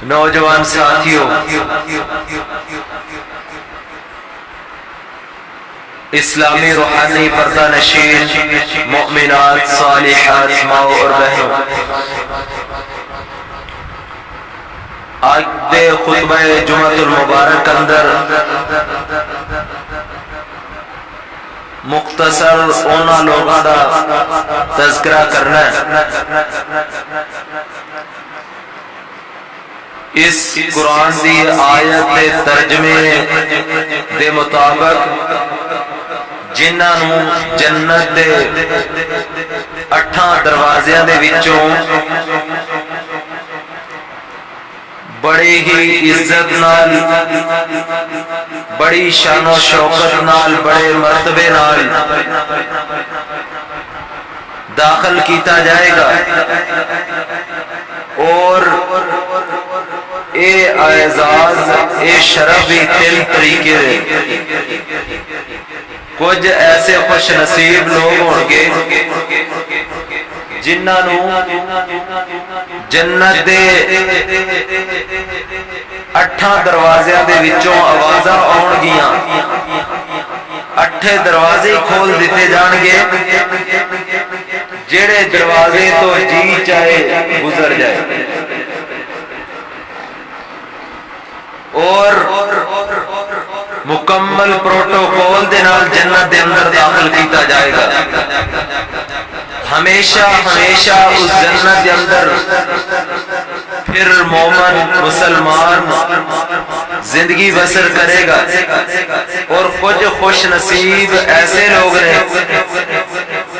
نوجوان ساتھیوں، اسلامی روحانی پردہ نشین مؤمنات صالحات ماں اور بہنوں، آج دے خطبہ جمعۃ المبارک اندر مختصر اونا لوگاں دا تذکرہ کرنا ہے۔ اس قرآن دی آیت دے ترجمے دے مطابق جنہاں نو جنت دے 8 دروازیاں دے وچوں بڑی ہی عزت نال، بڑی شان و شوکت نال، بڑے مرتبے نال داخل کیتا جائے گا، اور اے اعزاز اے شرف بھی 3 طریقے دے۔ کچھ ایسے خوش نصیب لوگ ہوں گے جنہاں نو جنت دے 8 دروازیاں دے وچوں آوازاں آن گیاں، 8 دروازے کھول دیتے جان گے، جڑے دروازے تو جی چاہے گزر جائے، اور مکمل پروٹوکول دے نال جنت دے اندر داخل کیتا جائے گا۔ ہمیشہ ہمیشہ اس جنت دے اندر پھر مومن مسلمان زندگی بسر کرے گا، اور کچھ خوش نصیب ایسے لوگ ہیں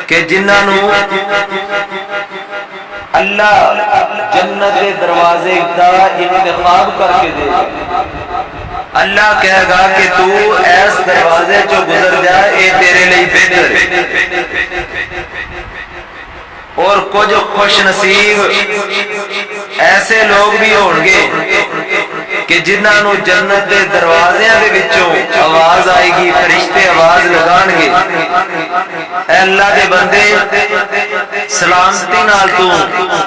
کہ جنہاں نو اللہ جنت کے دروازے کا انتخاب کر کے دے گا۔ اللہ کہے گا کہ تو ایس دروازے جو گزر جائے اے تیرے لئے بہتر ہے۔ اور کچھ خوش نصیب ایسے لوگ بھی ہوں گے کہ جنہاں نو جنت دے دروازیاں دے وچوں آواز آئے گی، فرشتے آواز لگان گے، اے اللہ دے بندے سلامتی نال تو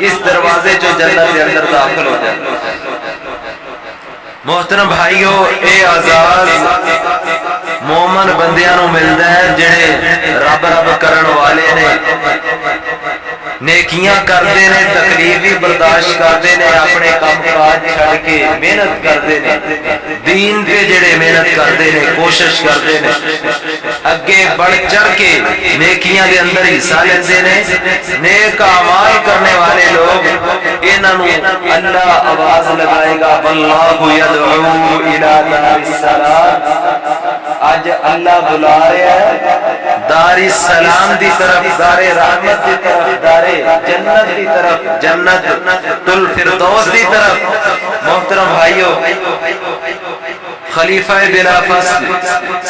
اس دروازے جو جنت دے اندر داخل ہو جائے۔ محترم بھائیو، اے آزاد مومن بندیاں نو ملدا ہے جڑے رب رب کرن والے نے، نیکیاں کردے نے، تکلیفی برداشت کردے نے، اپنے کام کاج چھڑ کے محنت کردے نے، دین پہ جڑے محنت کردے نے، کوشش کردے نے، اگے بڑھ چڑھ کے نیکیاں دے اندر حصہ لیندے نے، نیک اعمال کرنے والے لوگ انہاں نو اللہ آواز لگائے گا، واللہ یدعو الی دار السلام۔ آج اللہ بلا رہا ہے دار السلام دی طرف، دار رحمت دی طرف، دار جنت دی طرف، جنت الفردوس دی طرف۔ محترم بھائیو، خلیفہ بلا فصل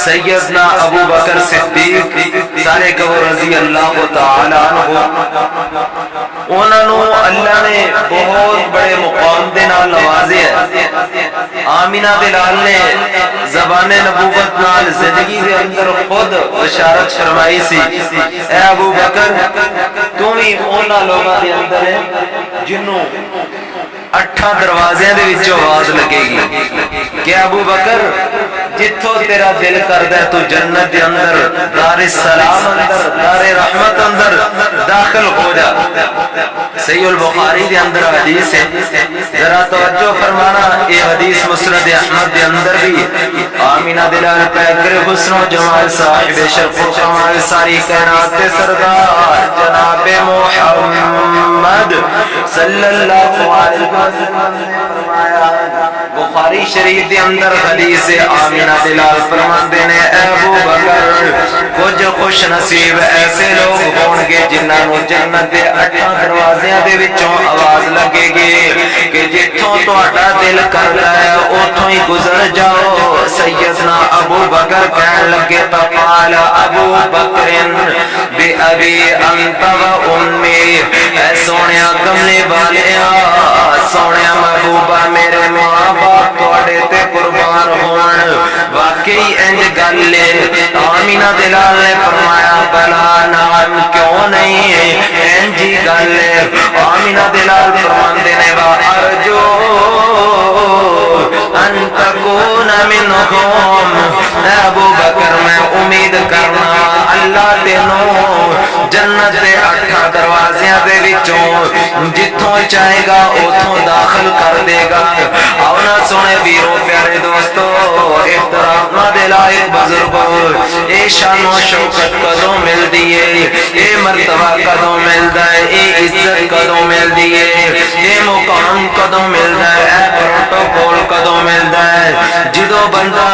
سیدنا ابو بکر صدیق سارے کو رضی اللہ تعالی عنہ، انہوں نے اللہ نے بہت بڑے مقام دے نال نوازے ہے۔ آمینہ دلال نے زبان نبوت نال زندگی دے اندر خود بشارت فرمائی سی، اے ابو بکر تم ہی اونا لوگاں دے اندر ہے جنوں 8 دروازے دے وچوں آواز لگے گی کہ ابو بکر جتھوں تیرا دل کردا ہے تو جنت دے اندر، دار السلام اندر، دار رحمت اندر داخل ہو جا۔ صحیح البخاری دے اندر حدیث ہے، ذرا توجہ فرمانا، یہ حدیث مسند احمد دے اندر بھی آمینہ دلال پیکر حسن و جمال صاحب شرف و کمال ساری کائنات کے سردار جناب محمد صلی اللہ علیہ وسلم نے فرمایا، بخاری شریف دے اندر حدیث آمینہ دلال فرماندے نے، اے ابو بکر کچھ خوش نصیب ایسے لوگ ہون گے جنہاں نو جنت دے 8 دروازیاں دے وچوں آواز لگے گی کہ جتھوں تہاڈا دل کردا ہے اوتھوں ہی گزر جاؤ۔ سیدنا ابو بکر کہن لگے، فقال ابو بکر بی ابی انت و امی، اے سونیا کملے والیاں، سونیا محبوبہ میرے ماں باپ تواڈے تے قربان ہون۔ واقعی انج گل ہے؟ آمینہ دلال نے فرمایا، بلا نام کیوں نہیں، انجی گل ہے۔ آمینہ دلال فرماندے نے، وا ارجو جنت دے 8 دروازیاں دے وچوں جتھوں چاہے گا اتھوں داخل کر دے گا۔ آؤ نا سونے ویرو پیارے دوستو، احترام دے لائق بزرگوں، اے شان و شوکت کدوں ملدی ہے، اے مرتبہ کدوں ملدا ہے، اے عزت کدوں ملدی ہے، اے مقام کدوں ملدا ہے، اے پروٹوکول کدوں ملدا ہے؟ جدوں بندہ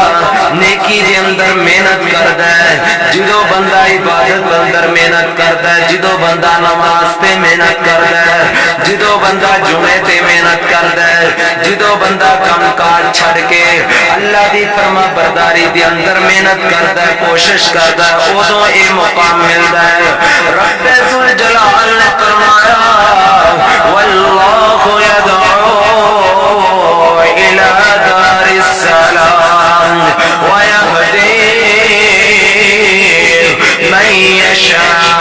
نیکی دے اندر محنت کردا ہے، جدوں بندہ عبادت دے اندر محنت کردا ہے، جدوں بندہ نماز تے محنت کردا ہے، جدوں بندہ جمعے تے محنت کردا ہے، جدوں بندہ کام کاج چھڑ کے اللہ دی فرما برداری دے اندر محنت کردا ہے، کوشش کردا ہے، اودوں اے مقام ملدا ہے۔ رب ذوالجلال نے فرمایا واللہ یدعو الی دار السلام ویہدی من یشاء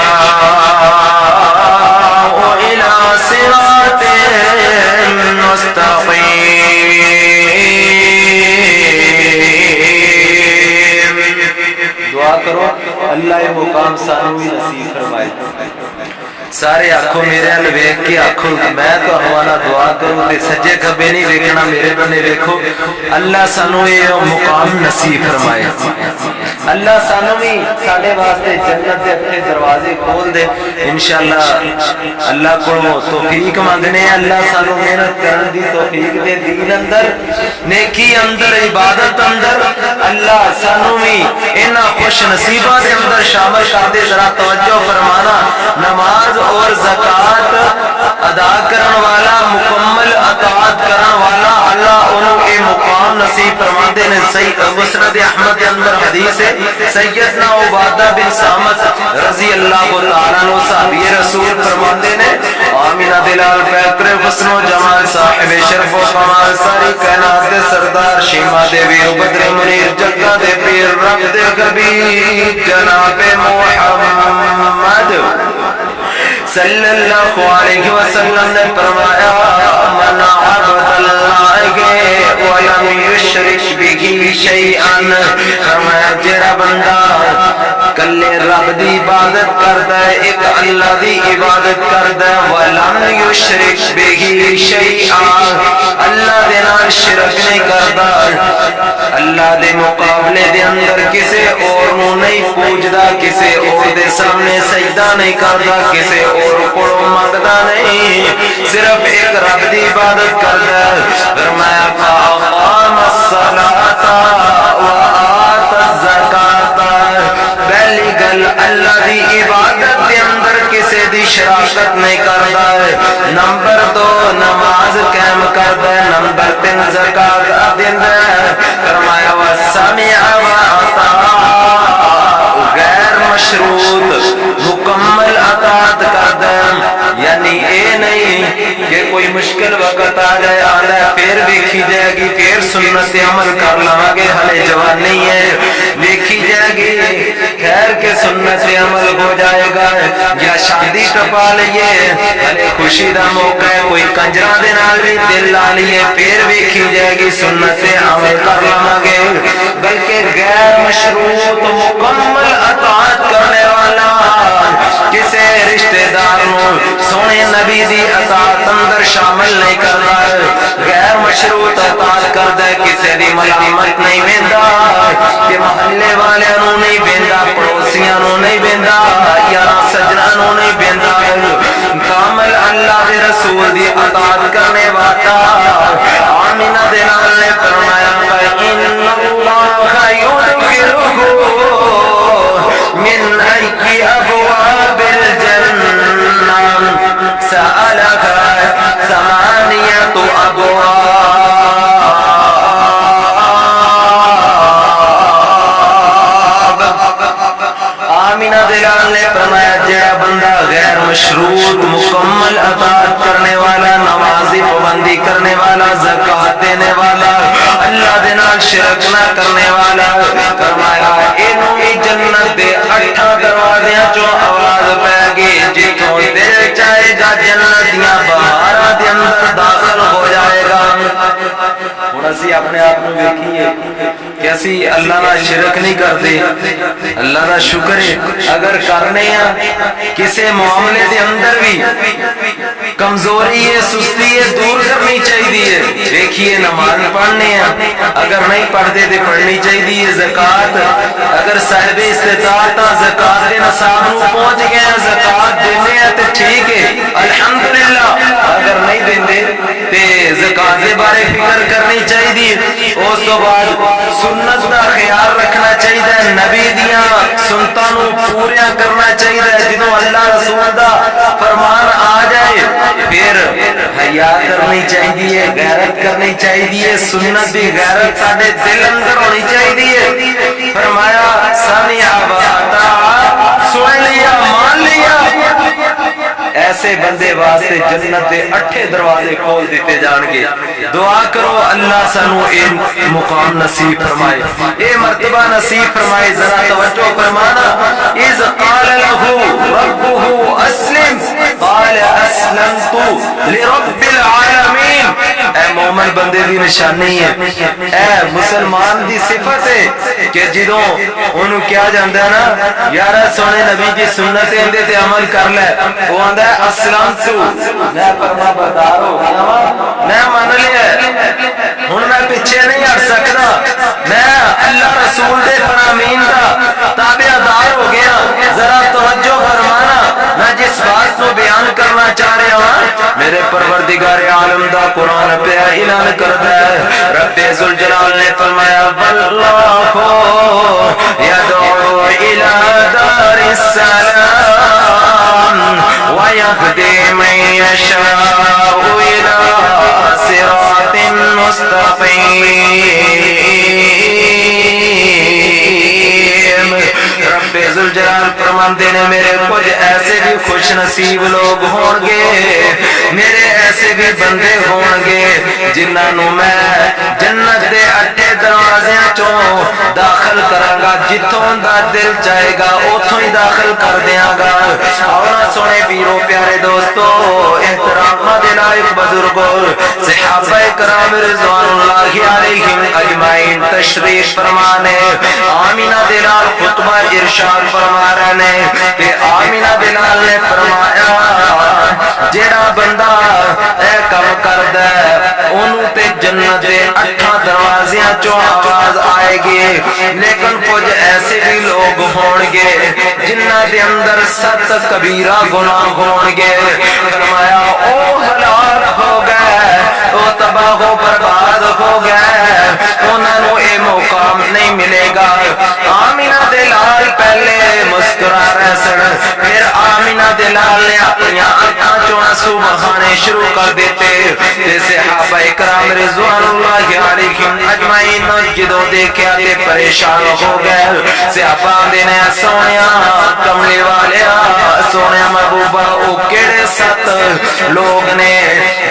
الی صراط مستقیم۔ دعا کرو اللہ یہ مقام سانو بھی نصیب فرمائے۔ سارے آنکھوں میرے ہل ویکھ کے آنکھوں میں تو حوالہ دعا کروں تے سجے کھبے نہیں ویکھنا، میرے بنے ویکھو اللہ سانو یہ مقام نصیب فرمائے۔ اللہ سانو بھی ساڈے واسطے جنت دے اٹھے دروازے کھول دے انشاءاللہ۔ اللہ کو توفیق مانگنے ہیں، اللہ سانو محنت کرن دی توفیق دے، دین اندر نیکی اندر عبادت اندر اللہ سانو بھی انہاں خوش نصیباں دے اندر شامل کر دے۔ ذرا توجہ فرمانا، نماز اور زکات ادا کرن والا، مکمل اطاعت کرن والا، اللہ انہوں اے مقام نصیب فرما دے نے۔ مسند احمد کے اندر حدیث ہے، سیدنا عبادہ بن صامت رضی اللہ تعالیٰ عنہ صحابی رسول فرماتے نے، آمینہ دلال پیکر حسن و جمال صاحب شرف و کمال، ساری کائنات دے سردار، شیما دیوی بدر منیر، جگہ دے پیر، رب دے کبیر، جناب محمد صلی اللہ علیہ وسلم نے فرمایا من عبد اللہ ولم یشرک بہ شیئا، فرمایا جڑا بندہ کلے رب دی عبادت کردا ہے، ایک اللہ دی عبادت کردا ہے، ولم یشرک بہ شیئا، اللہ دے نال شرک نہیں کردا، اللہ دے مقابلے دے اندر کسے اور نو نہیں پوجدا، کسے اور دے سامنے سجدہ نہیں کردا، کسے اور کولوں منگدا نہیں، صرف ایک رب دی عبادت کردا ہے۔ فرمایا فاقام الصلاۃ وآت الزکاۃ، پہلی گل اللہ دی عبادت دے اندر کسے دی شراکت نہیں کردا ہے، نمبر 2 نماز قائم کردا ہے، نمبر 3 زکات دیندا ہے۔ فرمایا وسمع واطاع، غیر مشروط مکمل اطاعت کردا ہے، یعنی اے نہیں کہ کوئی مشکل وقت آ جائے آنا ہے پھر دیکھی جائے گی، پھر سنت عمل کر لواں گے، ہلے جوانی ہے دیکھی جائے گی، خیر کے سنت عمل ہو جائے گا، یا شادی ٹپا لئیے ہلے خوشی دا موقع ہے، کوئی کنجراں دے نال بھی دل لا لیے پھر دیکھی جائے گی، سنت عمل کر لواں گے، بلکہ غیر مشروط مکمل اطاعت کرنے والا کسے رشتہ دار سونے نبی دی اطاعت اندر شامل نہیں کرنا، غیر مشروط اطاعت کردا ہے، کسے دی ملامت نہیں ویندا، کہ محلے والے نو نہیں ویندا، پڑوسیاں نو نہیں ویندا، یا سجنا نو نہیں ویندا، کامل اللہ دے رسول دی اطاعت کرنے والا۔ آمینہ دے نال نے فرمایا ان اللہ یدخلہ من ای ابواب الجنہ سألها 8 ابواب۔ آمینہ دلال نے فرمایا جڑا بندہ غیر مشروط مکمل اطاعت کرنے والا، نمازی پابندی کرنے والا، زکات دینے والا، اللہ دے نال شرک نہ کرنے والا، فرمایا اینوں بھی جنت دے 8 دروازیاں چوں آواز پے گی، جتھوں دل چاہے گا جنت دیاں بہاراں دے اندر داخل ہو جائے گا۔ ہن اسی اپنے آپ نوں ویکھیے کہ اسی اللہ نال شرک نہیں کرتے. اللہ دا شکر ہے اگر کرنے کسی معاملے دے اندر بھی کمزوری ہے سستی ہے دور کرنی چاہیے. دیکھیے نماز پڑھنے اگر نہیں پڑھتے تو پڑھنی چاہیے. زکات اگر صاحب استطاعت زکات کے نصاب نو پہنچ گئے زکات دینے تو ٹھیک ہے الحمدللہ. اگر نہیں دیندے تے زکات کے بارے فکر کرنی چاہیے. اس تو بعد سنت دا خیال رکھنا چاہیے. نبی دیاں سنتاں نو پوریا کرنا چاہیے. جدوں اللہ رسول دا فرمان آ جائے پھر حیا کرنی چاہیے غیرت کرنی چاہیے. سنت دی غیرت ساڈے دل اندر ہونی چاہیے. فرمایا سمع واطاع سن لیا مان لیا. ایسے بندے واسطے جنت دے 8 دروازے کھول دیتے جان گے. دعا کرو اللہ سانو اے مقام نصیب فرمائے اے مرتبہ نصیب فرمائے. ذرا توجہ فرمانا. اذ قال له ربه اسلم قال اسلمت لرب العالمین. اے مومن بندے دی نشانی ہے اے مسلمان دی صفت ہے کہ جدوں انہوں کیا جاندا ہے نا یار سونے نبی دی سنت اندے تے عمل کر لے وہ آندا ہے اسلمت میں فرما بردار ہو گیا میں مان لیا ہن میں پیچھے نہیں ہٹ سکدا. میں اللہ رسول دے فرامین دا تابعدار ہو گیا. ذرا توجہ فرمانا. میں جس بات کو بیان کرنا چاہ رہا ہوں میرے پروردگار عالم دا قرآن پہ اعلان کرتا ہے. رب ذوالجلال نے فرمایا واللہ یدعو الی دار السلام ویہدی من یشاء الی صراط مستقیم. رب ذوالجلال فرماندے نے میرے کچھ ایسے بھی خوش نصیب لوگ ہون گے میرے ایسے بھی بندے ہون گے جنہاں نو میں جنت دے 8 دروازیاں چوں داخل کراں گا. جتھوں دا دل چاہے گا اوتھوں ہی داخل کر دیاں گا. اور سونے پیرو پیارے دوستو احترام دے لائق بزرگوں صحابہ کرام رضوان اللہ علیہم اجمعین تشریف فرمانے. آمینہ دلال خطبہ ارشاد فرما رہے نے کہ آمینہ دلال نے فرمایا جیڑا بندہ اے کم کردا ہے اونوں تے جنت دے 8 دروازیاں چوں آواز آئے گی. لیکن کچھ ایسے بھی لوگ ہون گے جنہاں دے اندر 7 کبیرہ گناہ ہون گے. فرمایا او ہلاک ہو گئے او تباہ و برباد ہو گئے انہاں نوں اے مقام نہیں ملے گا. آمینہ دلال پہلے مسکرا رہے سن پھر آمینہ دلال نے اپنی آنکھاں چوں آنسو بہانے شروع کر دیتے. صحابہ کرام رضوان اللہ علیہم اجمعین جدوں دیکھیا تے پریشان ہو گئے. صحابہ دے نے سونیا کملی والیا سونیا محبوبہ او کیڑے 7 لوگ نے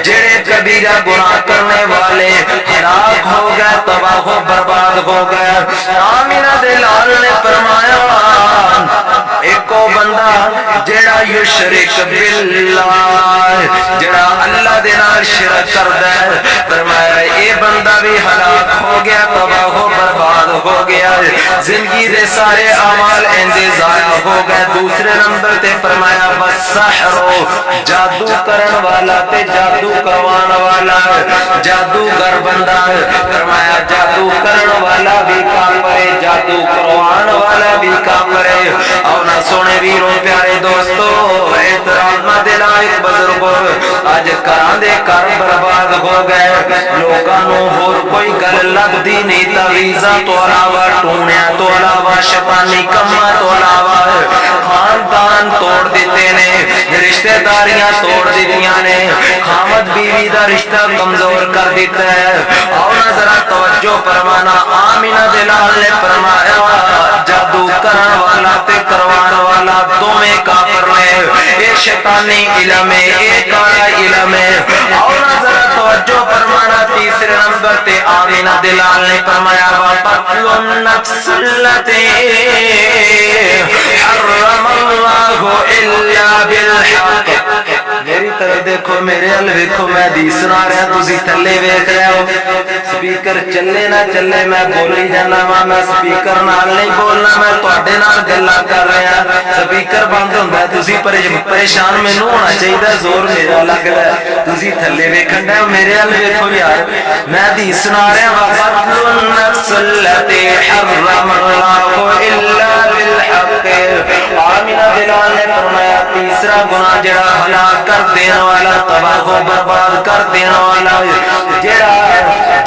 جڑے کبیرہ گناہ کرنے والے ہلاک ہو گئے تباہ و برباد ہو گئے. آمینہ دلال نے فرمایا ایک بندہ جڑا یشرک باللہ جڑا اللہ دے نال شرک کردا ہے فرمایا اے بندہ بھی ہلاک ہو گیا تباہ و برباد ہو گیا. زندگی دے سارے اعمال اندے ضائع ہو گئے. دوسرے نمبر تے فرمایا والسحر جادو کرن والا تے جادو کروان والا جادوگر بندہ فرمایا جادو کرن والا بھی کافر ہے جادو کروان والا بھی کافر ہے. اور نہ سونے ویروں پیارے دوستو احترام دے لائق بزرگوں اج کراں دے کر برباد ہو گئے. لوکاں نوں ہور کوئی گل لگدی نہیں تعویذاں تو علاوہ ٹونیاں تو علاوہ شیطانی کماں تو علاوہ خاندان توڑ دیتے نے رشتہ داریاں توڑ دیتیاں نے خامد بیوی دا رشتہ کمزور کر دیتا ہے. اور ذرا توجہ فرمانا. آمینہ دلال نے فرمایا جادو کرن والا تے کروان والا دوویں کافر نے. اے شیطانی علم ہے اے کالا علم ہے. اور ذرا توجہ فرمانا. تیسرے نمبر تے آمینہ دلال نے فرمایا وَقَتْلُ النَّفْسِ الَّتِي حَرَّمَ اللَّهُ إِلَّا بِالْحَقِّ. میری طرف دیکھو، میرے ال ویکھو، میں حدیث سنا رہا، تسی تھلے ویکھ رہے ہو. سپیکر چلے نہ چلے میں بولی جانا وا، میں سپیکر نال نہیں بولنا، میں تواڈے نال گلاں کر رہا. سپیکر بند ہوندا ہے، تسی پریشان مینوں ہونا چاہیے، زور میرا لگدا ہے. تسی تھلے ویکھن دے، میرے ال ویکھو یار، میں حدیث سنا رہا. وَقَتْلُ النَّفْسِ الَّتِي حَرَّمَ اللَّهُ إِلَّا بِالْحَقِّ. آمینہ دلال نے فرمایا تیسرا گناہ جڑا ہلاک کر دینے والا، تباہ و برباد کر دینے والا، جڑا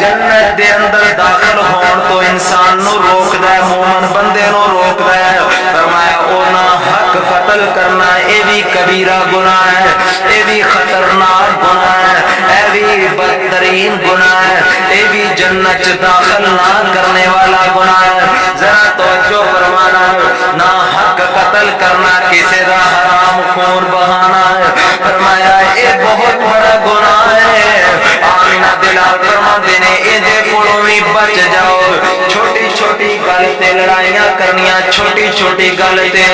جنت دے اندر داخل ہون تو انسان نو روکدا ہے، مومن بندے نو روکدا ہے. فرمایا اونا حق قتل کرنا اے بھی کبیرہ گناہ ہے، اے بھی خطرناک گناہ ہے، اے بھی بدترین گناہ ہے، اے بھی جنت داخل نہ کرنے والا گناہ ہے. ذرا توجہ فرمانا، نہ حق قتل کرنا کسی دا حرام خون بہانا ہے. فرمایا اے بہت بڑا گناہ ہے. آمینہ دلال فرماندے نے اے دے کولوں وی بچ جاؤ. چھوٹی چھوٹی گل تے لڑائیاں کرنیاں، چھوٹی چھوٹی گل تے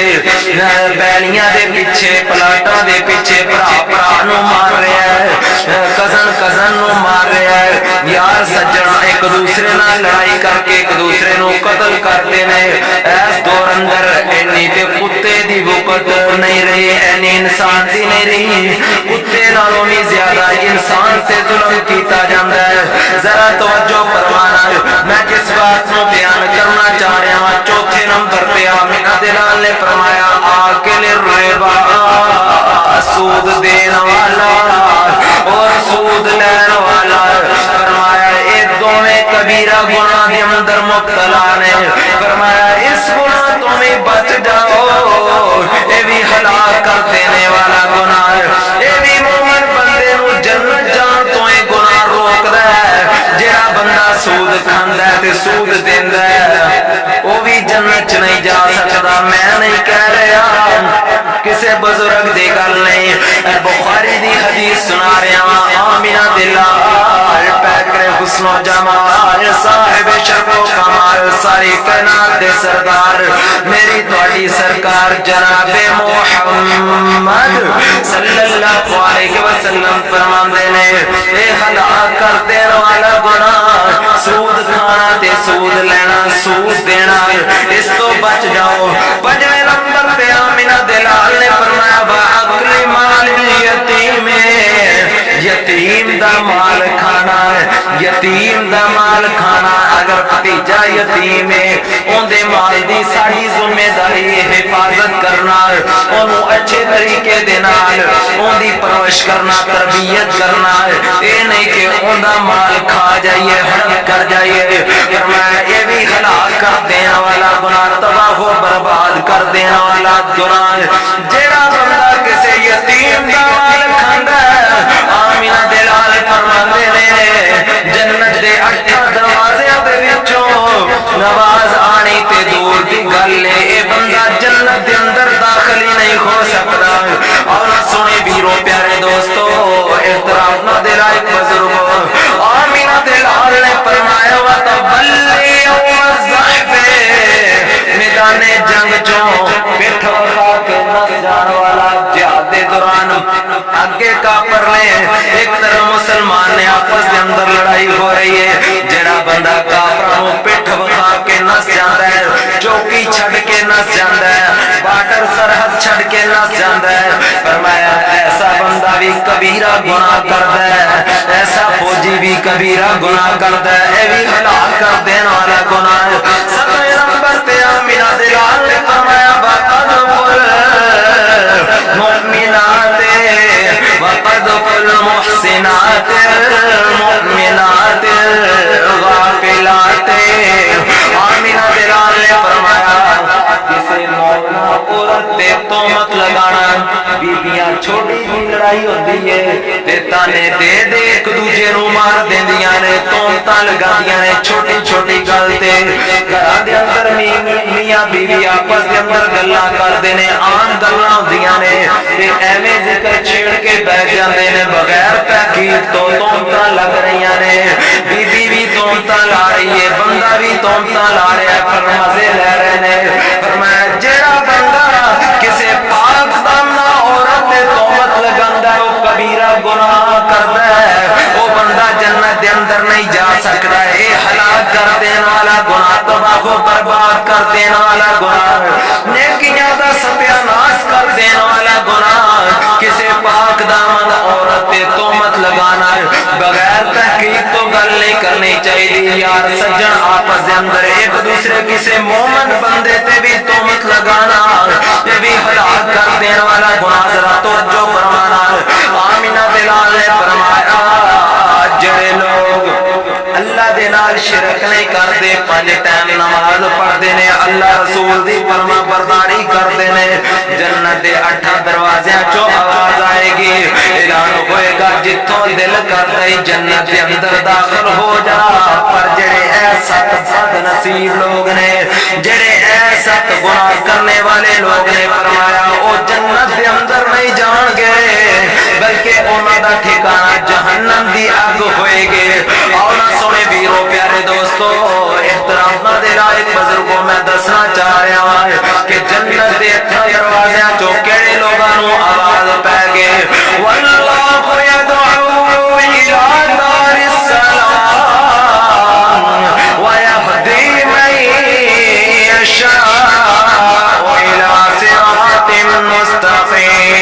بیلیاں دے پیچھے، پلاٹاں دے پیچھے بھرا بھرا نو مار رہا ہے، کزن کزن نو مار رہا ہے، یار سجن ایک دوسرے نال لڑائی کر کے ایک دوسرے نو قتل کرتے نے. اس دور اندر اینی تے کتے دی وقت نہیں رہی، اینی انسان دی نہیں رہی. کتے نالوں بھی زیادہ انسان سے ظلم کیتا جاتا ہے. ذرا توجہ فرمانا، میں جس بات نو بیان کرنا چاہ رہا ہوں، چوتھے نمبر پہ آمینہ دلال نے فرمایا آکل الربا، سود دین والا اور سود لین والا. فرمایا اے دونوں کبیرہ گناہ کے اندر مبتلا نے. فرمایا اس گناہ تو بھی بچ جاؤ، اے بھی ہلاک کر دینے والا گناہ ہے. اے بھی مومن بندے نو جنت جان تو اے گناہ روکدا ہے. جڑا بندہ سود کھاندا ہے تے سود دیندا ہے وہ بھی جنت نہیں جا سکتا. میں نہیں کہہ رہا، کسے بزرگ دی گل نہیں، بخاری دی حدیث سنا رہا ہوں. آمینہ دلال پیکر حسن و جمال، صاحب شرف و کمال، ساری کائنات دے سردار، میری تواڈی سرکار جناب محمد صلی اللہ علیہ وسلم فرماندے نے اے ہلاک کر دینے والا گناہ سود کھانا تے سود لینا، سود دینا، اس تو بچ جاؤ. پنجویں نمبر پہ آمینہ دلال نے فرمایا وَأَكْلِ مَالِ الْيَتِيمِ، یتیم دا مال کھانا، یتیم دا مال کھانا. اگر بھتیجا یتیم ہے، اون دے مال دی ساری ذمہ داری حفاظت کرنا، اونوں اچھے طریقے دے نال اون دی پرورش کرنا، تربیت کرنا. اے نہیں کہ اون دا مال کھا جائیے، ہڑپ کر جائیے. فرمایا یہ بھی ہلاک کر دینے والا گناہ، تباہ و برباد کر دینے والا گناہ. جیڑا بندہ کسے یتیم دا مال کھاندا ہے، آمینہ دلال فرماندے نے جنت دے 8 دروازیاں دے وچوں نواز آنی تے دور دی گل ہے، اے بندہ جنت دے اندر داخل ہی نہیں ہو سکتا. اور سنے ویرو پیارے دوستو، احترام نہ دے لائق بزرگو، آمینہ دلال نے فرمایا وَتَوَلِّ يَوْمَ الزَّحْفِ، میدان جنگ چوں پٹھ وکھا کے نس جان والا. جہاد دے دوران اگے کافر نے، ایک طرف مسلمان نے، آپس دے اندر لڑائی ہو رہی ہے. جڑا بندہ کافراں نوں پٹھ وکھا کے نس جاندا ہے، چوکی چھڈ کے نس جاندا ہے، بارڈر سرحد چھڈ کے نس جاندا ہے، فرمایا ایسا بندہ بھی کبیرہ گناہ کردا ہے، ایسا فوجی بھی کبیرہ گناہ کردا ہے، اے بھی ہلاک کر دینے والا گناہ ہے. 7ویں نمبر پہ آمینہ دلال نے فرمایا المؤمنات وقذف المحسنات المؤمنات الغافلات. آمینہ دلال نے فرمایا کسی مومنہ عورت تے تہمت لگانا، بیبیاں چھوٹی جی لڑائی ہوندی ہے تے تانے دے دے ایک دوجے نو مار دیندیاں نے، تہمتاں لگاندیاں نے چھوٹی چھوٹی گل تے. گھراں دے اندر میاں بیوی آپس دے اندر گلاں کردے نے، عام گلاں ہوندیاں نے تے ایویں ذکر چھیڑ کے بیٹھ جاندے نے، بغیر تحقیق تو تہمتاں لگ رہیاں نے. بیوی بھی تہمتاں لا رہا ہے، پر مزے لے رہے نے۔ فرمایا جیڑا بندہ کسے پاک دامنا عورت تے تہمت لگاندا ہے، وہ کبیرہ گناہ کردا ہے، وہ بندہ جنت دے اندر نہیں جا سکتا ہے۔ یہ ہلاک کر دین والا گناہ، تباہ و برباد کر دین والا گناہ، نیکیاں دا ستیاناش کر دین والا گناہ، کسے پاک دامن عورت تے تہمت لگانا بغیر تحقیق تو گل نہیں کرنی چاہیے یار سجن۔ آپس دے اندر ایک دوسرے کسے مومن بندے تے بھی تہمت لگانا یہ بھی ہلاک کر دین والا گناہ۔ ذرا توجہ فرمانا، آمینہ بلال نے فرمایا جڑے لوگ اللہ دے نال شرک نہیں کردے، 5 ٹائم نماز پڑھدے نے، اللہ رسول دی فرما برداری کردے نے، جنت دے 8 دروازیاں چوں آواز آئے گی، اعلان ہوئے گا جتھوں دل کردا ہے جنت دے اندر داخل ہو جا۔ پر جڑے ایسا بد نصیب لوگ نے، جڑے ایسا گناہ کرنے والے لوگ نے، فرمایا او جنت دے اندر نہیں جان گے بلکہ انہاں دا ٹھکانہ جہنم دی اگ ہوئے گے۔ اور سونے ویرو پیارے دوستو، احترام دے لائق بزرگوں میں دسنا چاہ رہا ہوں کہ جنت دے 8 دروازیاں چوں کیڑے لوگاں نوں آواز پے گے، واللہ یدعو الی دار السلام ویہدی من یشاء الی صراط مستقیم۔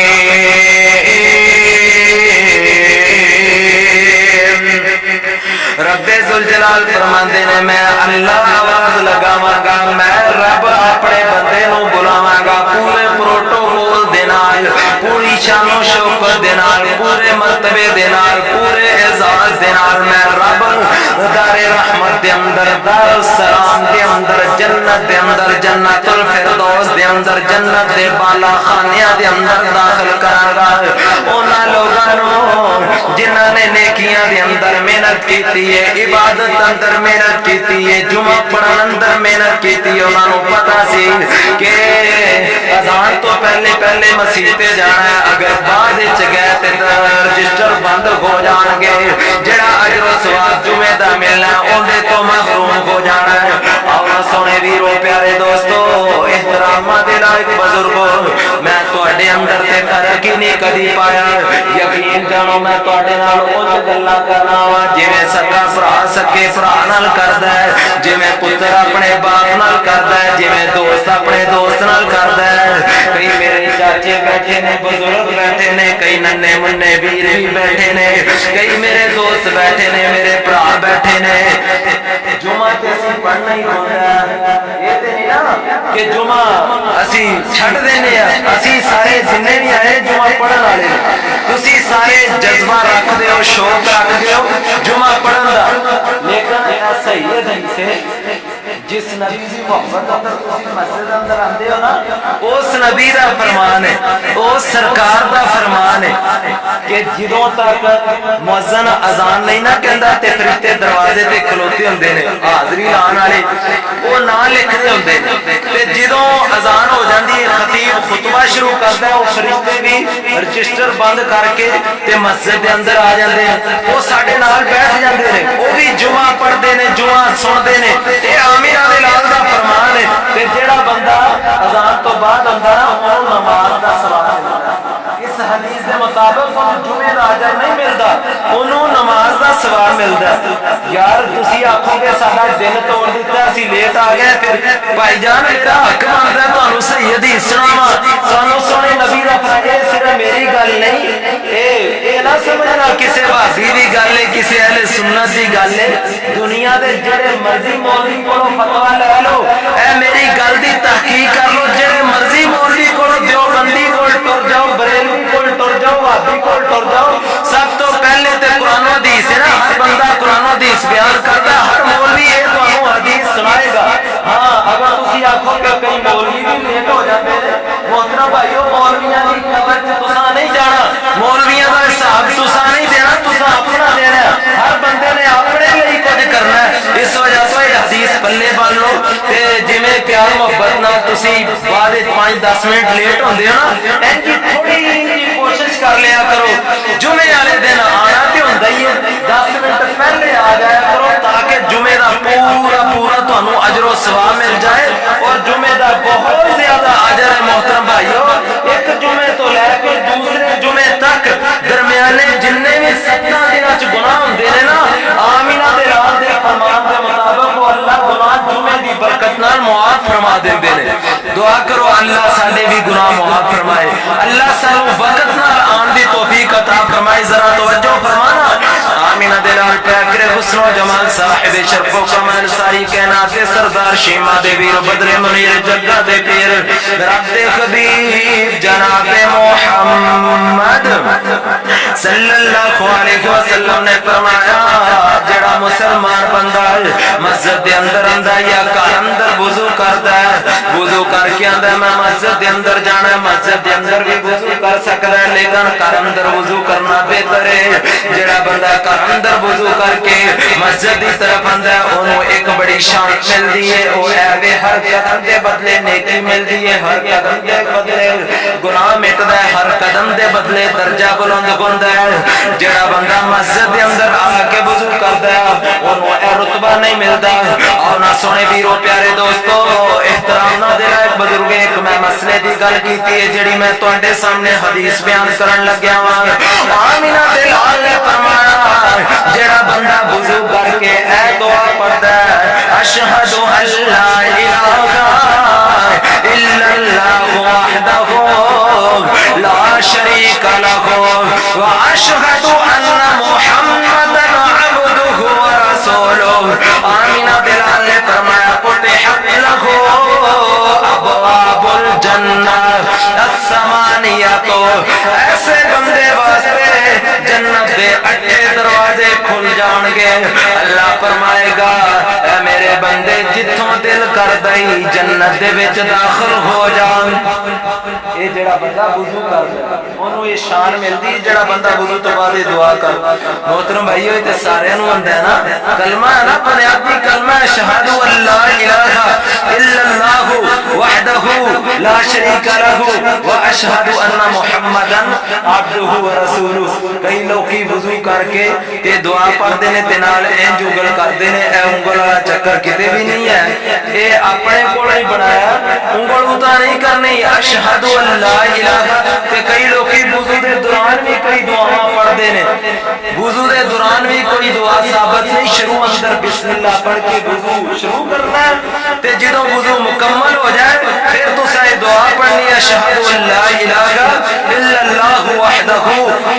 رب ذوالجلال فرماندے نے میں اللہ آواز لگاواں گا، میں رب اپنے بندے نوں بلاواں گا پورے پروٹوکول دے نال، پوری شان و شوکت دے نال، پورے مرتبے دے نال، پورے اعزاز دے نال، میں رب دار رحمت دے اندر، دار السلام دے اندر، جنت دے اندر، جنت الفردوس دے اندر، جنت دے بالا خانیاں دے اندر داخل کراں گا انہاں لوگاں نوں جنہاں نے نیکیاں دے اندر محنت کیتی ہے، عبادت اندر محنت کیتی ہے، جمعہ پڑھن اندر محنت کیتی ہے۔ انہاں نوں پتہ سی کہ اذان تو پہلے پہلے مسیح تے جانا ہے، اگر بعد وچ گئے تے رجسٹر بند ہو جان گے، جڑا اجر و ثواب جمعے دا ملنا اونڈے تو محروم ہو جانا ہے۔ اور سونے ویرو پیارے دوستو، احترام دے لائق بزرگو، میں تواڈے اندر تے فرق ہی نہیں کدی پایا، یقین جانو میں تواڈے نال اونج گلاں کرنا وا جویں سکا بھرا سکے بھرا نال کردا ہے، جویں پتر اپنے باپ نال کردا ہے، جویں دوست اپنے دوست نال کردا ہے۔ کئی میرے چاچے بیٹھے نے، بزرگ بیٹھے نے، کئی ننے منے ویر بھی بیٹھے نے، کئی میرے دوست بیٹھے نے، میرے بھرا بیٹھے نے۔ جمعہ تے اسی پڑھنا ہی ہوندا ہے، یہ تے نہیں نا کہ جمعہ اسی چھڈ دینے ہیں، اسی سارے جنے بھی آئے جمعہ پڑھن والے، تسی سارے جذبہ رکھ دے ہو، شوق رکھ دے ہو جمعہ پڑھن دا، لیکن یہ صحیح حدیث ہے جس نبی دی محبت اندر تسی مسجد اندر آندے ہو نا، اس نبی دا فرمان ہے، اس سرکار دا فرمان ہے کہ جدوں تک مؤذن اذان نہیں نہ کہندا تے فرشتے دروازے تے کھلوتے ہوندے نے، حاضری لان والے وہ نام لکھدے ہوندے نے، تے جدوں اذان ہو جاندی ہے خطیب خطبہ شروع کردا ہے، وہ فرشتے بھی رجسٹر بند کر کے تے مسجد دے اندر آ جاندے ہیں، وہ ساڈے نال بیٹھ جاندے نے، وہ بھی جمعہ پڑھدے نے، جمعہ سنتے نے۔ یہ آمینہ بلال دا فرمان ہے کہ جیڑا بندہ اذان تو بعد آندا نا انہوں نماز دا ثواب ملدا، اس حدیث دے مطابق انہوں جمعے دا اجر نہیں ملدا، انہوں نماز دا ثواب ملدا۔ یار تسی آکھو گے ساڈا دن توڑ دتا اسی لیٹ آ گئے، پھر بھائی جان میرا حق بندا تانوں صحیح حدیث سناواں، سانوں سونے نبی دا فرمان ہے، صرف میری گل نہیں، اے نہ سمجھنا کسے وہابی دی گل ہے، کسے اہل سنت دی گل ہے، دنیا دے جڑے مرضی مولوی کولوں فتوا لے لو، اے میری گل دی تحقیق کر لو، جڑے مرضی مولوی کولوں دیوبندی کول ٹر جاؤ، بریلوی کول ٹر جاؤ، وہابی کول ٹر جاؤ، سب تو پہلے تے قرآن و حدیث ہے نا، ہر بندہ قرآن و حدیث بیان کرتا ہے، ہر مولوی یہ تانوں حدیث سنائے گا۔ ہاں اگر تسی آکھو کہ کئی مولوی بھی لیٹ ہو جاتے ہیں، محترم بھائیو مولویاں دی قبر تے تساں نہیں جانا، مولویاں دا حساب تساں نہیں دینا، تساں اپنا دینا ہے، ہر بندے نے اپنے لیے کچھ کرنا ہے۔ اس وجہ سے حدیث پلے بن لو تے جویں پیار محبت نال تسی بعد 5-10 منٹ لیٹ ہوندے ہو نا، اینجی تھوڑی جی کوشش کر لیا کرو، جمعے والے دن آنا تے ہوندا ہی ہے، 10 منٹ پہلے آ جایا کرو تاکہ جمعے دا پورا تانوں اجر و ثواب مل جائے اور جمعے دا بہت زیادہ اجر ہے محترم بھائیو ایک جمعے تو لے کے دوسرے جمعے تک درمیانے جننے بھی 7 دنوں چ گناہ ہوندے نے نا آمینہ دے رات دے فرمان دے مطابق وہ اللہ گناہ جمعے دی برکت نال معاف فرما دیندے نے دعا کرو اللہ ساڈے بھی گناہ معاف فرمائے اللہ سانوں وقت نال آن دی توفیق عطا فرمائے ذرا توجہ فرمانا آمینہ دے لال پیکر حسن و جمال صاحب شرف و کمال ساری کائنات سردار شیما دے ویر بدر منیر جگہ دے پیر رب خبیب جناب محمد صلی اللہ علیہ وسلم نے فرمایا جڑا مسلمان بندہ مسجد دے اندر آندا یا گھر اندر وضو کردا ہے وضو کر کے آندا میں مسجد دے اندر جانا ہے مسجد دے اندر بھی وضو کر سکدا ہے لیکن گھر اندر وضو کرنا بہتر ہے جڑا بندہ گھر اندر وضو کر کے مسجد دی طرف آندا ہے اونوں ایک بڑی شان ملدی ہے او اے ہر قدم دے بدلے نیکی ملدی ہے ہر قدم دے بدلے گناہ مٹدا ہے ہر قدم دے بدلے درجہ بلند ہوندا ہے جڑا بندہ مسجد دے اندر آ کے وضو کردا ہے اونوں اے رتبہ نہیں ملدا اور نہ سونے ویرو پیارے دوستو احترام نہ دے لائق بزرگ ایک میں مسئلے دی گل کیتی ہے جڑی میں تواڈے سامنے حدیث بیان کرن لگیا ہاں آمینہ دے لال نے فرمایا جڑا بندہ وضو کر کے اے دعا پڑھدا ہے اشہد ان لا الہ الا اللہ وحدہ لا شریک لہ واشہد ان محمدا عبدہ ورسولہ آمینہ بلال نے فرمایا فتحت لہ ابواب الجنہ الثمانیۃ ایسے بندے واسطے جنت دے 8 دروازے کھل جان گے اللہ فرمائے گا اے میرے بندے جتھوں دل کر دئی جنت دے وچ داخل ہو جان اے جڑا بندہ وضو کردا اونوں یہ شان ملدی جڑا بندہ وضو تو بعد دعا کر محترم بھائیو تے سارے نوں ہوندا ہے نا کلمہ ہے نا بنیادی کلمہ اشہد ان لا الہ الا اللہ وحدہ لا شریک لہ واشہد ان محمدا عبدہ ورسولہ کئی لوگ وضو کر کے تے دعا پڑھدے نے تے نال انج انگل کردے نے اے انگل والا چکر کتے بھی نہیں ہے اے اپنے کول ہی بنایا انگل اتا نہیں کرنی اشہد ان لا الہ تے کئی لوگ وضو دے دوران بھی کئی دعاواں پڑھدے نے وضو دے دوران بھی کوئی دعا ثابت نہیں شروع اندر بسم اللہ پڑھ کے وضو شروع کرنا ہے تے جدوں وضو مکمل ہو جائے پھر تساں یہ دعا پڑھنی ہے اشہد ان لا الہ الا اللہ وحدہ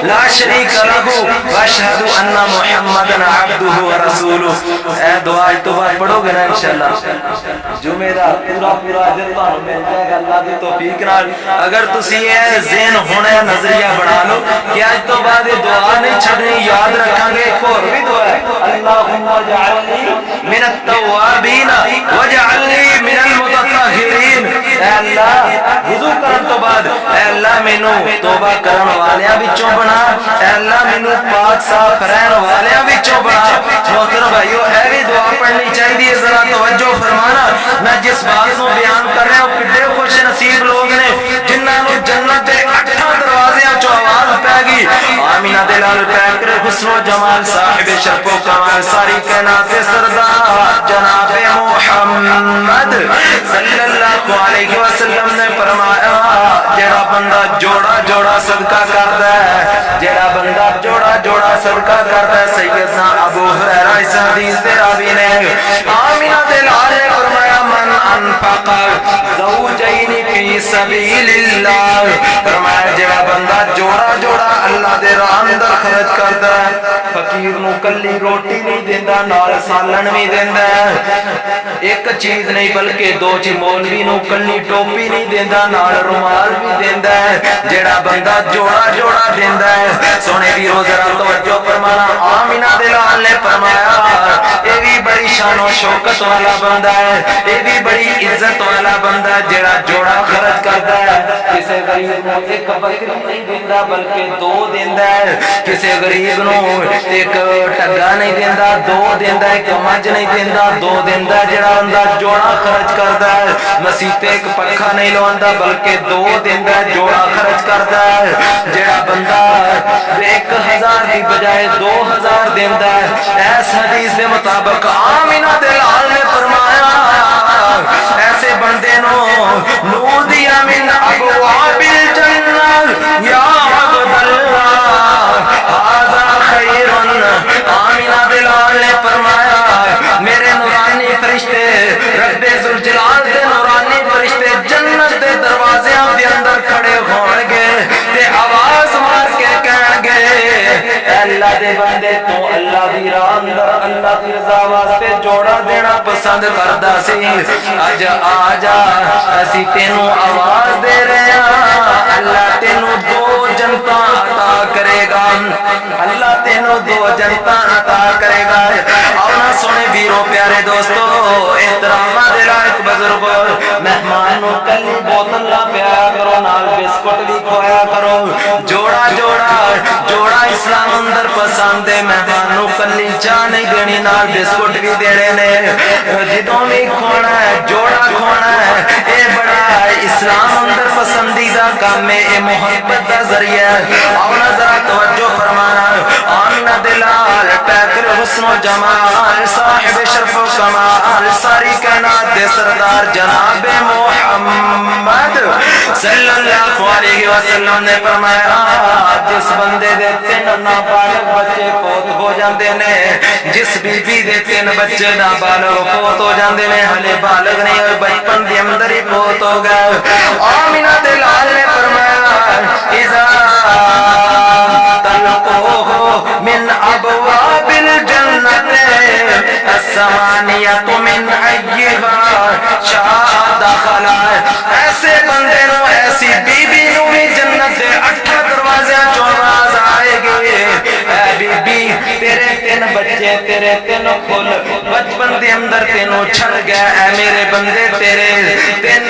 لا شریک لہ واشہد ان محمدا عبدہ ورسولہ اے دعا تو بعد پڑھو گے نا انشاءاللہ جمعے دا پورا اجر تانوں مل جائے گا اللہ دی توفیق نال اگر تسی اے ذہن ہونا نظریہ بنا لو کہ اج تو بعد یہ دعا نہیں چھڈنی یاد رکھاں گے ایک اور بھی دعا ہے اللہم اجعلنی من التوابین واجعلنی من المتطہرین اے اللہ وضو کرن تو بعد اے اللہ مینوں توبہ کرن والیاں وچوں بنا اے اللہ مینوں پاک صاف رہن والیاں وچوں بنا محترم بھائیو اے بھی دعا پڑھنی چاہیے ذرا توجہ فرمانا میں جس بات کو بیان کر رہا ہوں کتنے خوش نصیب لوگ نے جنہاں نوں جنت دے 8 دروازیاں چوں آواز پے گی آمینہ دے لال پیکر حسن و جمال صاحب شرف و کمال ساری کائنات سردار جناب محمد صلی اللہ علیہ وسلم نے فرمایا جڑا بندہ جوڑا جوڑا صدقہ کردا ہے جڑا بندہ جوڑا جوڑا صدقہ کردا ہے سیدنا ابو ہریرہ اس حدیث دے راوی نے آمینہ دے لال نے فرمایا من انفق زوجین فی سبیل اللہ فرمایا جڑا بندہ جوڑا جوڑا اللہ دے راہ اندر خرچ کردا ہے فقیر نو کلی روٹی نہیں دیندا نال سالن بھی دیندا ہے ایک چیز نہیں بلکہ 2 چیز مولوی نو کلی ٹوپی نہیں دیندا نال رومال بھی دیندا ہے جڑا بندہ جوڑا جوڑا دیندا ہے سونے دی روز ذرا توجہ فرمانا آمینہ دے لال نے فرمایا اے بھی بڑی شان و شوکت والا بندہ ہے اے بھی بڑی عزت والا بندہ جڑا جوڑا خرچ کردا ہے کسے غریب نو ایک بکری نہیں دیندا بلکہ 2 دیندا ہے کسے غریب نو ایک ٹگا نہیں دیندا 2 دیندا ہے ایک مجھ نہیں دیندا 2 دیندا جڑا بندہ جوڑا خرچ کردا ہے مسیتے ایک پکھا نہیں لواندا بلکہ 2 دیندا ہے جوڑا خرچ کردا ہے جڑا بندہ 1000 دی بجائے 2000 دیندا ہے اس حدیث دے مطابق آمینہ دے لال نے فرمایا بندے نو نودیا من ابواب الجنہ یا عبد اللہ ھذا خیر. آمینہ دلال نے فرمایا میرے نورانی فرشتے رب ذوالجلال دے نورانی فرشتے جنت دے دروازے دے اندر کھڑے ہون گے تے آواز مار کے کہن گے اے اللہ دے بندے تو اللہ دی راہ اندر اللہ دی رضا واسطے جوڑا دینا پسند کردا سی. اج آ جا اسی تینوں آواز دے رہے ہاں. اللہ تینوں دو جنتاں عطا کرے گا. اللہ تینوں دو جنتاں عطا کرے گا. آؤ نا سونے ویرو پیارے دوستو احترامہ دے لائق بزرگ مہمان نو کلی بوتل نہ پیا کرو نال بسکٹ بھی کھوایا کرو. جوڑا جوڑا جوڑا اسلام اندر پسند ہے. مہمان نو کلی چاہ نہیں دینی نال بسکٹ بھی دینے نے. جدوں بھی کھونا ہے جوڑا کھونا ہے. اے بڑا اسلام اندر پسندیدہ کام ہے. اے محبت دا ذریعہ ہے. آؤ نا ذرا توجہ فرمانا. آمینہ دلال پیکر حسن و جمال صاحب شرف و کمال ساری کائنات دے سردار جناب محمد صلی اللہ علیہ وسلم نے فرمایا جس بندے دے 3 نابالغ بچے فوت ہو جاندے نے, جس بی بی دے 3 بچے نابالغ فوت ہو جاندے نے, ہلے بالغ نہیں ہوئے بچپن دے اندر ہی فوت ہو گئے. آمینہ دلال نے فرمایا اذا تلقوه من ابواب الجنت الثمانیۃ من ایھا شاء داخل. ایسے بندے نو ایسی بی بی نو بھی جنت دے 8 دروازے چوں آواز آئے گی اے بی بی تیرے 3 بچے تیرے 3 پھول بچپن دے اندر تینوں چھڑ گئے. اے میرے بندے تیرے 3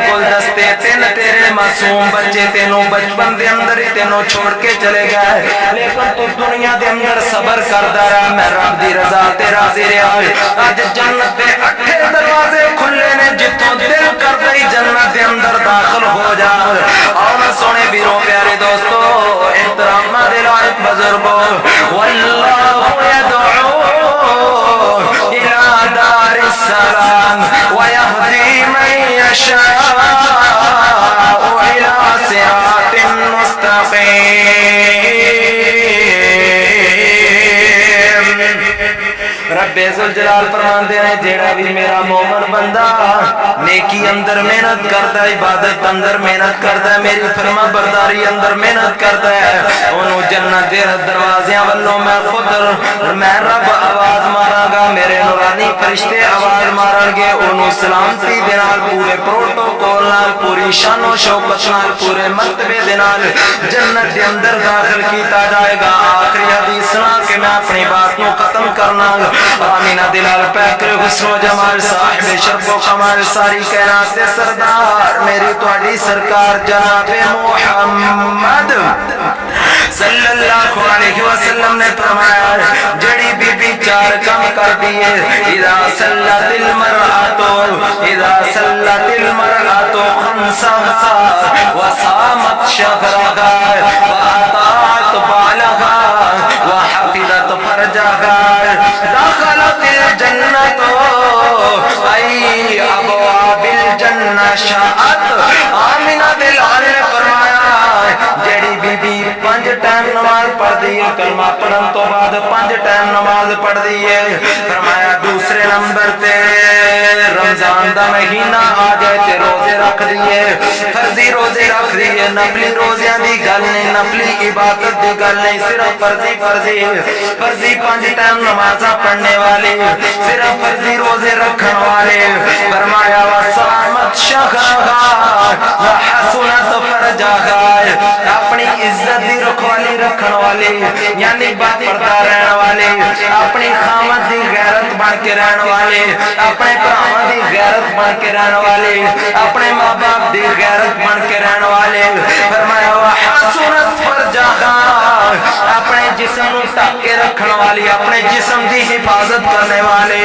گلدستے 3 تیرے معصوم بچے تینوں بچپن دے اندر ہی تینوں چھوڑ کے چلے گئے, لیکن تو دنیا دے اندر صبر کردا رہا. میں رب دی رضا تے راضی رہا. اج جنت دے 8 دروازے کھلے نے جتوں دل کردا ہی جنت دے اندر داخل ہو جا. آؤ نا سونے ویرو پیارے دوستو احترامہ دے لائق بزرگو واللہ یدعو الى دار السلام ویہدی من یشاء الى صراط مستقیم. رب ذوالجلال فرماندے ہیں جیڑا بھی میرا مومن بندہ نیکی اندر محنت کرتا ہے, عبادت اندر محنت کرتا ہے, میری فرما برداری اندر محنت کرتا ہے, انہوں جنت دے دروازیاں والوں میں خود میں رب آواز ماراں گا. میرے نورانی فرشتے آواز مارن گے. انہوں سلامتی دے نال پورے پروٹوکول نال پوری شان و شوکت نال پورے مرتبے دے نال جنت دے اندر داخل کیتا جائے گا. آخری حدیث سنا کے میں اپنی بات کو ختم کرنا. آمینہ دلال پیکر حسن و جمال صاحب شرف و کمال ساری کائنات دے سردار میری تواڈی سرکار جناب محمد صلی اللہ علیہ وسلم نے فرمایا جڑی بی بی 4 کام کر دیے اذا صلت المرأة خمسها وصامت شهرها وأطاعت بالها وحفظت فرجها دخلت الجنة أي أبواب الجنة شاءت. آمینہ دلال نے فرمایا جڑی بی بی 5 ٹائم نماز پڑھ دی ہے, کلمہ پڑھن تو بعد 5 ٹائم نماز پڑھ دی ہے, فرمایا دوسرے نمبر تے رمضان دا مہینہ آ جائے تے روزے رکھ دیے, فرضی روزے رکھ دیے. نفلی روزیاں دی گل نہیں, نفلی عبادت دی گل نہیں, صرف فرضی 5 ٹائم نمازاں پڑھنے والے, صرف فرضی روزے رکھن والے. فرمایا وصامت شہرها وحسنت فرجها, اپنی عزت دی رکھوالی رکھن والے یعنی با پردہ رہن والے, اپنی خامد دی غیرت بن کے رہن والے, اپنے بھراواں دی غیرت بن کے رہن والے, اپنے ماں باپ دی غیرت بن کے رہن والے. فرمایا وحسنت فرجها, اپنے جسم نو ڈھک کے رکھن والی, اپنے جسم دی حفاظت کرنے والے.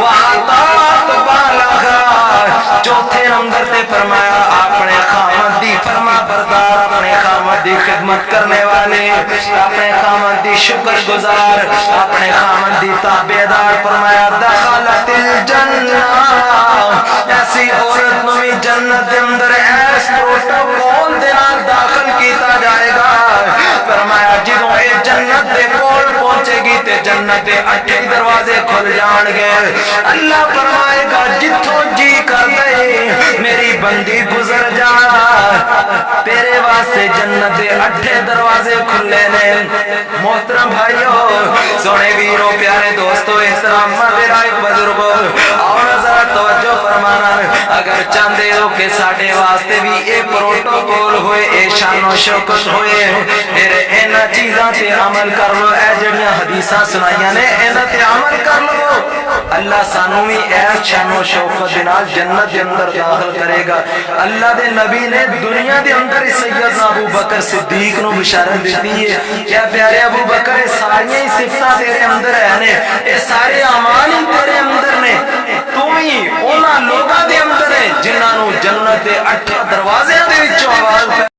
وأطاعت بالها, چوتھے نمبر تے فرمایا اپنے خامد دی فرما بردار, اپنے خامد دی خدمت کرنے والے, اپنے خامد دی شکر گزار, اپنے خامد دی تابعدار. فرمایا دخلت الجنہ, ایسی عورت پروٹوکول دے نال داخل کیتا جائے گا۔ فرمایا جدوں اے جنت دے کول پہنچے گی تے جنت دے 8 دروازے کھل جان گے۔ اللہ فرمائے گا جتھوں جی کر دے میری بندی گزر جا، تیرے واسطے جنت دے 8 دروازے کھلے نے۔ محترم بھائیو، سونے ویرو، پیارے دوستو، احترام لائق بزرگو، اور ذرا توجہ فرمانا، اگر چاہتے ہو کہ ساڈے واسطے بھی اے پروٹوکول ہوئے، اے شان و شوکت ہوئے، پھر اینا چیزاں تے عمل کر لو، اے جڑیاں حدیثاں سنائیاں نے اینا تے عمل کر لو، اللہ سانو بھی اے شان و شوکت دے نال جنت دے اندر داخل کرے گا۔ اللہ دے نبی نے دنیا دے اندر سیدنا ابو بکر صدیق نو بشارت دیتی ہے، کیا پیارے ابو بکر ساری ہی صفتاں تیرے اندر ہیں، اے سارے اعمال ہی تیرے اندر نے، تو ہی انہاں لوگاں دے اندر ہے جنہاں نو جنت دے 8 دروازے دے وچوں آواز